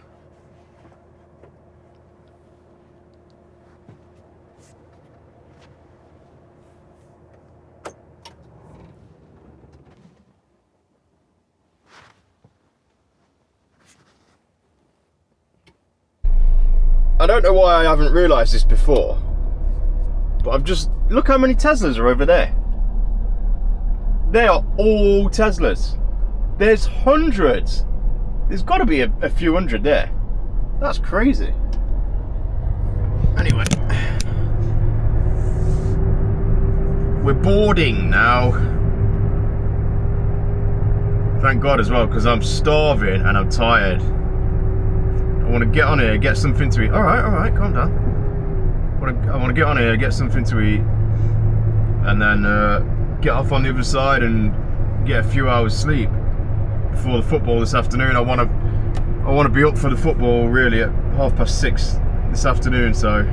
I don't know why I haven't realised this before, but look how many Teslas are over there. They are all Teslas. There's hundreds. There's got to be a few hundred there. That's crazy. Anyway, we're boarding now. Thank God as well, because I'm starving and I'm tired. I want to get on here, get something to eat. All right, calm down. I want to get on here, get something to eat, and then get off on the other side and get a few hours sleep before the football this afternoon. I want to be up for the football really at 6:30 this afternoon. So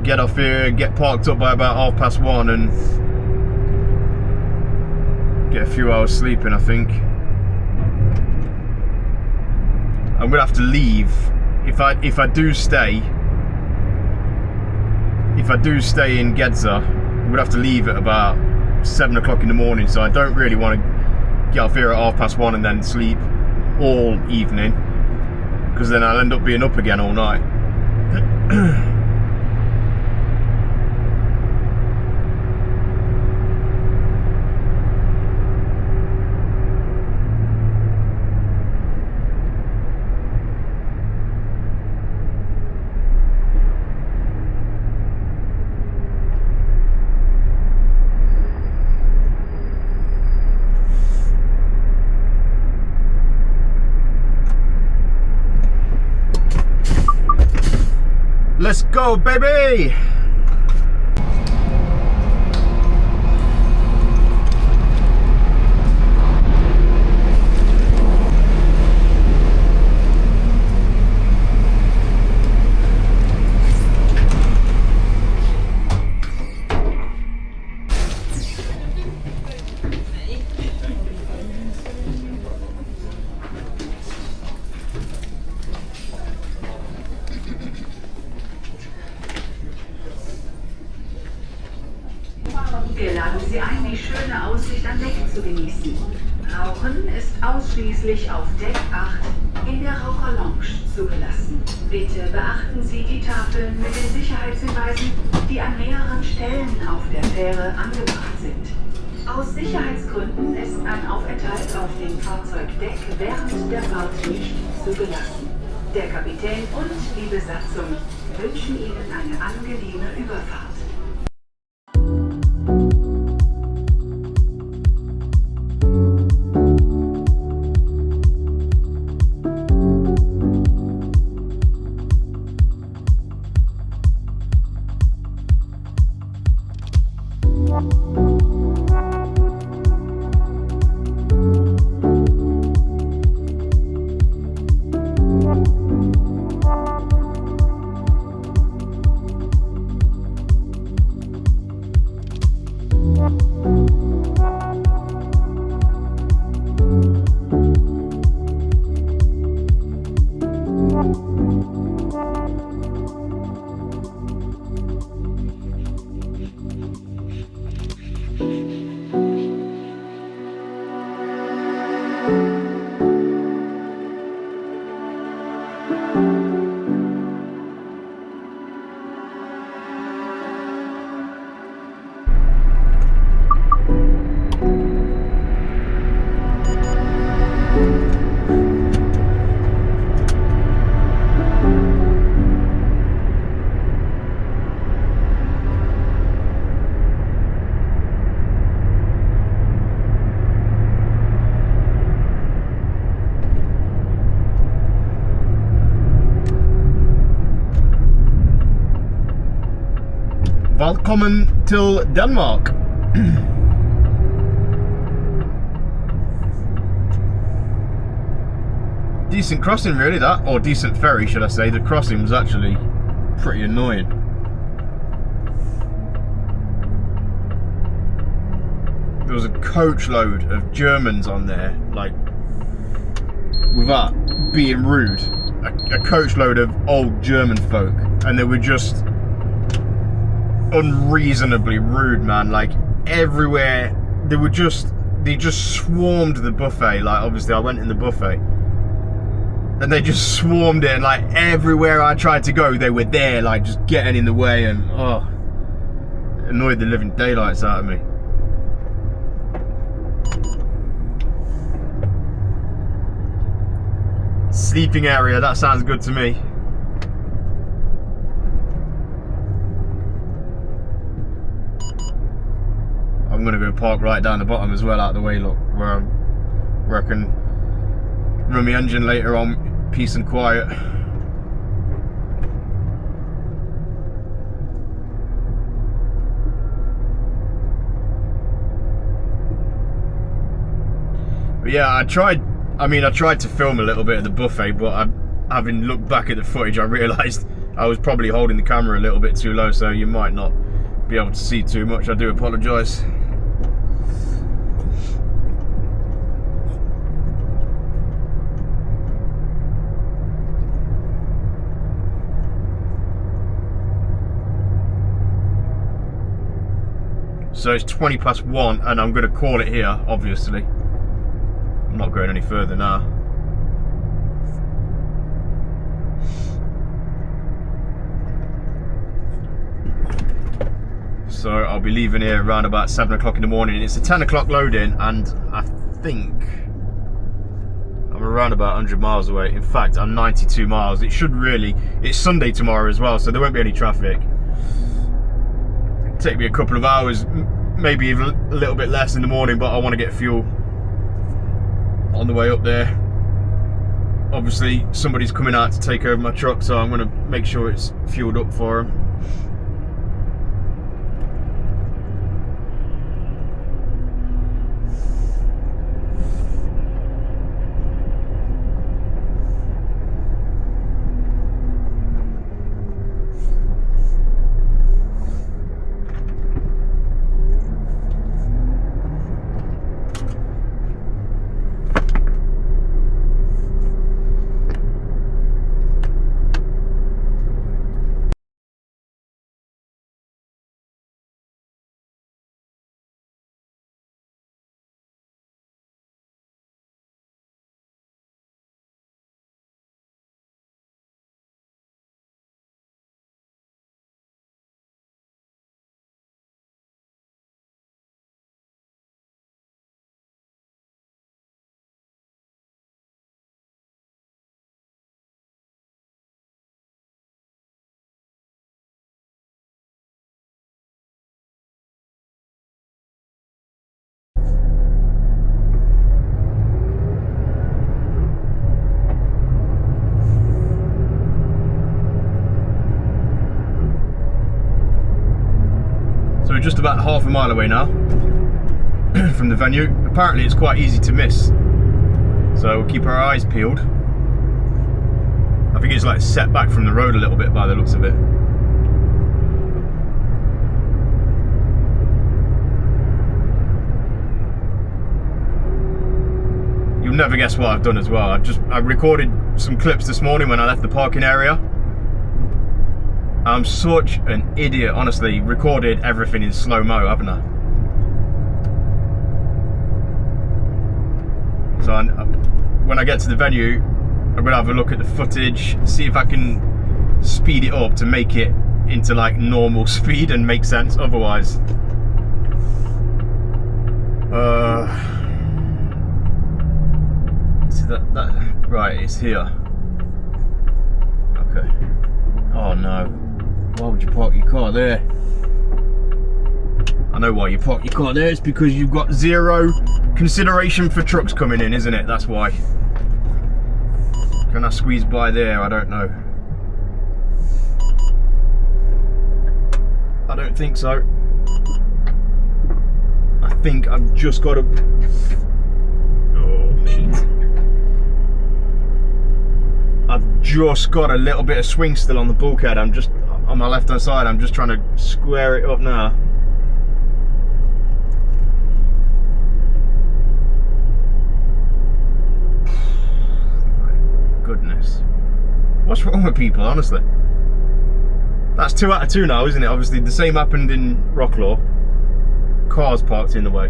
get off here, get parked up by about 1:30, and get a few hours sleeping, I think. I'm gonna have to leave if I do stay in Gedser. I'm gonna have to leave at about 7 o'clock in the morning, so I don't really want to get off here at 1:30 and then sleep all evening, because then I'll end up being up again all night. Let's go, baby! Wir laden Sie ein, die schöne Aussicht an Deck zu genießen. Rauchen ist ausschließlich auf Deck 8 in der Raucherlounge zugelassen. Bitte beachten Sie die Tafeln mit den Sicherheitshinweisen, die an mehreren Stellen auf der Fähre angebracht sind. Aus Sicherheitsgründen ist ein Aufenthalt auf dem Fahrzeugdeck während der Fahrt nicht zugelassen. Der Kapitän und die Besatzung wünschen Ihnen eine angenehme Überfahrt. Velkommen till Denmark. Decent crossing really that, or decent ferry should I say. The crossing was actually pretty annoying. There was a coach load of Germans on there, like, without being rude, a coach load of old German folk, and they were just unreasonably rude, man. Like everywhere, they just swarmed the buffet. Like obviously I went in the buffet, and they just swarmed it, and like everywhere I tried to go, they were there, like just getting in the way, and oh, it annoyed the living daylights out of me. Sleeping area, that sounds good to me. I'm gonna go park right down the bottom as well, out of the way, look, where I can run my engine later on, peace and quiet. But yeah, I tried to film a little bit of the buffet, but having looked back at the footage, I realised I was probably holding the camera a little bit too low, so you might not be able to see too much. I do apologise. So it's 1:20, and I'm going to call it here, obviously. I'm not going any further now. So I'll be leaving here around about 7 o'clock in the morning. It's a 10 o'clock load-in, and I think I'm around about 100 miles away. In fact, I'm 92 miles. It's Sunday tomorrow as well, so there won't be any traffic. It'll take me a couple of hours, maybe even a little bit less in the morning, but I want to get fuel on the way up there. Obviously somebody's coming out to take over my truck, so I'm going to make sure it's fueled up for him. So we're just about half a mile away now from the venue. Apparently it's quite easy to miss, so we'll keep our eyes peeled. I think it's like set back from the road a little bit by the looks of it. You'll never guess what I've done as well. I recorded some clips this morning when I left the parking area. I'm such an idiot, honestly. Recorded everything in slow-mo, haven't I? So when I get to the venue, I'm gonna have a look at the footage, see if I can speed it up to make it into like normal speed and make sense. Otherwise, see that right, it's here. Okay. Oh no. Why would you park your car there? I know why you park your car there. It's because you've got zero consideration for trucks coming in, isn't it? That's why. Can I squeeze by there? I don't know. I don't think so. I think I've just got to... Oh, shit. I've just got a little bit of swing still on the bulkhead. I'm just on my left hand side. I'm just trying to square it up now. My goodness. What's wrong with people, honestly? That's 2 out of 2 now, isn't it? Obviously, the same happened in Wroclaw. Cars parked in the way.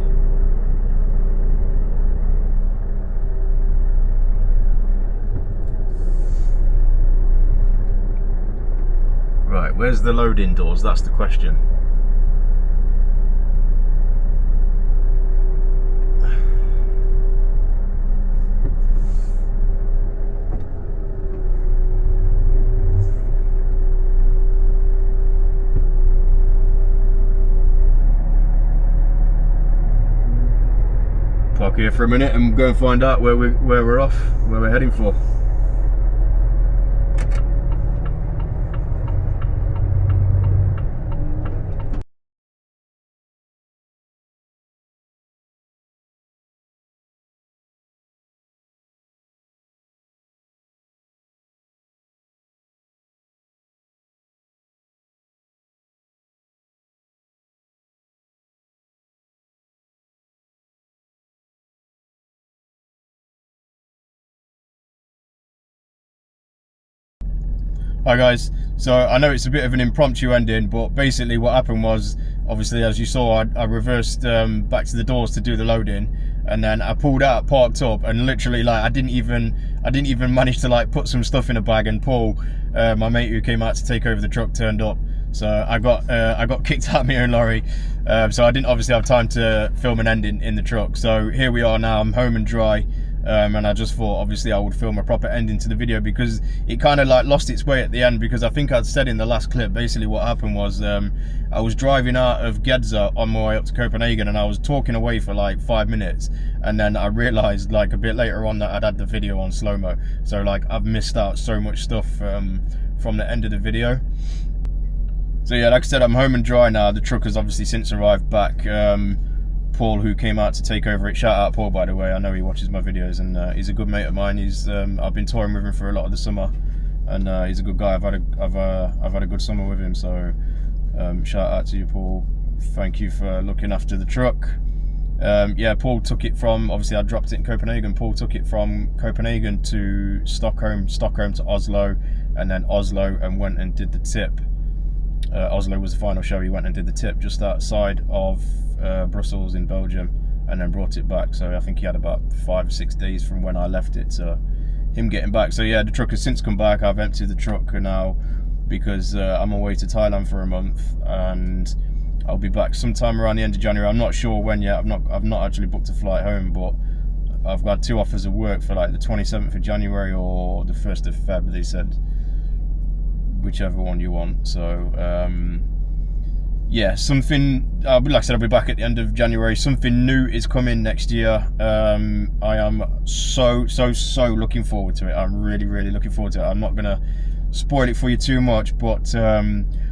Right, where's the loading doors? That's the question. Park here for a minute and go and find out where we're off, where we're heading for. Hi guys, so I know it's a bit of an impromptu ending, but basically what happened was, obviously as you saw, I reversed back to the doors to do the loading, and then I pulled out, parked up, and literally like I didn't even manage to like put some stuff in a bag, and Paul, my mate who came out to take over the truck, turned up. So I got kicked out of my own lorry, so I didn't obviously have time to film an ending in the truck. So here we are now, I'm home and dry. And I just thought obviously I would film a proper ending to the video, because it kind of like lost its way at the end, because I think I'd said in the last clip basically what happened was I was driving out of Gedser on my way up to Copenhagen, and I was talking away for like 5 minutes, and then I realised like a bit later on that I'd had the video on slow-mo, so like I've missed out so much stuff from the end of the video. So yeah, like I said, I'm home and dry now. The truck has obviously since arrived back. Paul, who came out to take over it, shout out Paul by the way, I know he watches my videos, and he's a good mate of mine. He's I've been touring with him for a lot of the summer, and he's a good guy. I've had a good summer with him, so shout out to you, Paul. Thank you for looking after the truck. Yeah, Paul took it from, obviously I dropped it in Copenhagen, Paul took it from Copenhagen to Stockholm, Stockholm to Oslo, and then Oslo, and went and did the tip. Oslo was the final show. He went and did the tip just outside of Brussels in Belgium, and then brought it back. So I think he had about 5 or 6 days from when I left it to him getting back. So yeah, the truck has since come back. I've emptied the truck now because I'm away to Thailand for a month, and I'll be back sometime around the end of January. I'm not sure when yet. I've not actually booked a flight home, but I've got 2 offers of work for like the 27th of January or the 1st of Feb. They said whichever one you want. So yeah, something, like I said, I'll be back at the end of January. Something new is coming next year. I am so looking forward to it. I'm really looking forward to it. I'm not gonna spoil it for you too much, but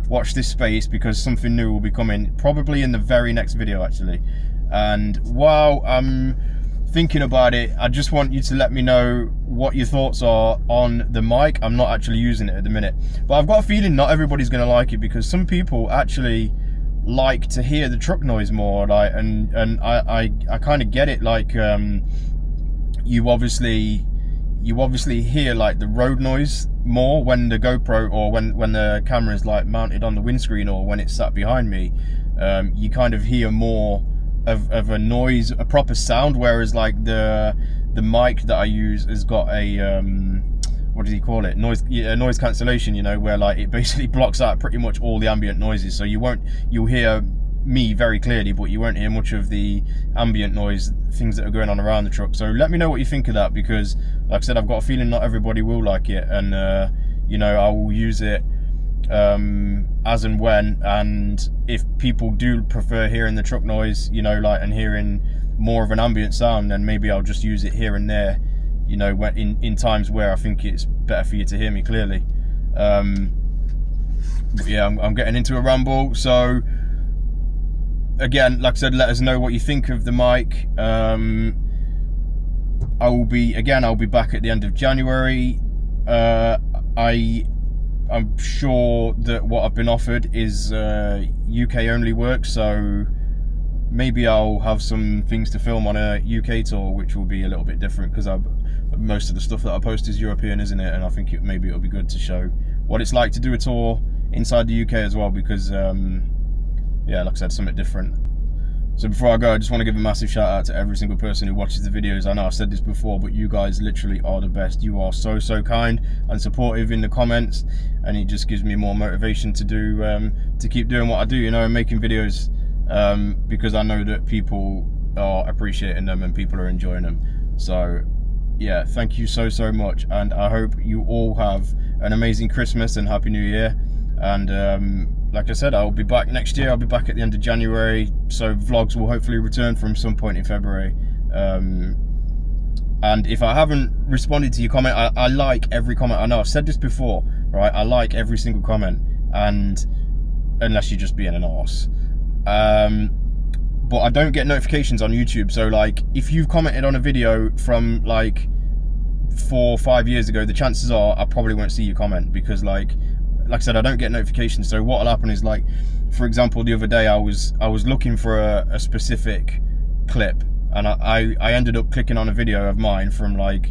watch this space, because something new will be coming probably in the very next video actually. And while I'm thinking about it, I just want you to let me know what your thoughts are on the mic. I'm not actually using it at the minute, but I've got a feeling not everybody's gonna like it, because some people actually like to hear the truck noise more, like, and I kind of get it. Like you obviously hear like the road noise more when the GoPro, or when the camera is like mounted on the windscreen, or when it's sat behind me. You kind of hear more of a noise, a proper sound, whereas like the mic that I use has got a what does he call it, noise cancellation, you know, where like it basically blocks out pretty much all the ambient noises. So you'll hear me very clearly, but you won't hear much of the ambient noise, things that are going on around the truck. So let me know what you think of that, because like I said, I've got a feeling not everybody will like it, and you know, I will use it as and when, and if people do prefer hearing the truck noise, you know, like, and hearing more of an ambient sound, then maybe I'll just use it here and there, you know, when in times where I think it's better for you to hear me clearly. yeah, I'm getting into a ramble. So again, like I said, let us know what you think of the mic. I'll be back at the end of January. I'm sure that what I've been offered is UK only work, so maybe I'll have some things to film on a UK tour, which will be a little bit different, because most of the stuff that I post is European, isn't it? And I think maybe it'll be good to show what it's like to do a tour inside the UK as well, because yeah, like I said, something different. So before I go, I just want to give a massive shout out to every single person who watches the videos. I know I've said this before, but you guys literally are the best. You are so kind and supportive in the comments, and it just gives me more motivation to do to keep doing what I do, you know, and making videos, because I know that people are appreciating them and people are enjoying them. So yeah, thank you so much, and I hope you all have an amazing Christmas and Happy New Year. And like I said, I'll be back next year. I'll be back at the end of January, so vlogs will hopefully return from some point in February. And if I haven't responded to your comment, I like every comment. I know I've said this before, right? I like every single comment, and unless you're just being an arse. But I don't get notifications on YouTube, so like if you've commented on a video from like 4 or 5 years ago, the chances are I probably won't see your comment, because like I said, I don't get notifications. So what'll happen is, like, for example, the other day I was looking for a specific clip, and I ended up clicking on a video of mine from like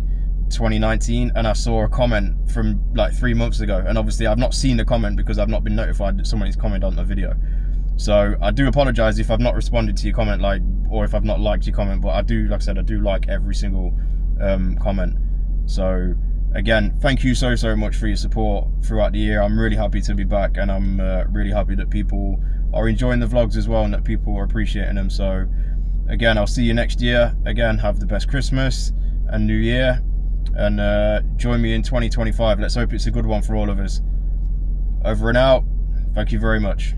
2019, and I saw a comment from like 3 months ago, and obviously I've not seen the comment because I've not been notified that somebody's commented on the video. So I do apologize if I've not responded to your comment, like, or if I've not liked your comment, but I do, like I said, I do like every single comment. So again, thank you so much for your support throughout the year. I'm really happy to be back, and I'm really happy that people are enjoying the vlogs as well, and that people are appreciating them. So again, I'll see you next year. Again, have the best Christmas and New Year, and join me in 2025. Let's hope it's a good one for all of us. Over and out. Thank you very much.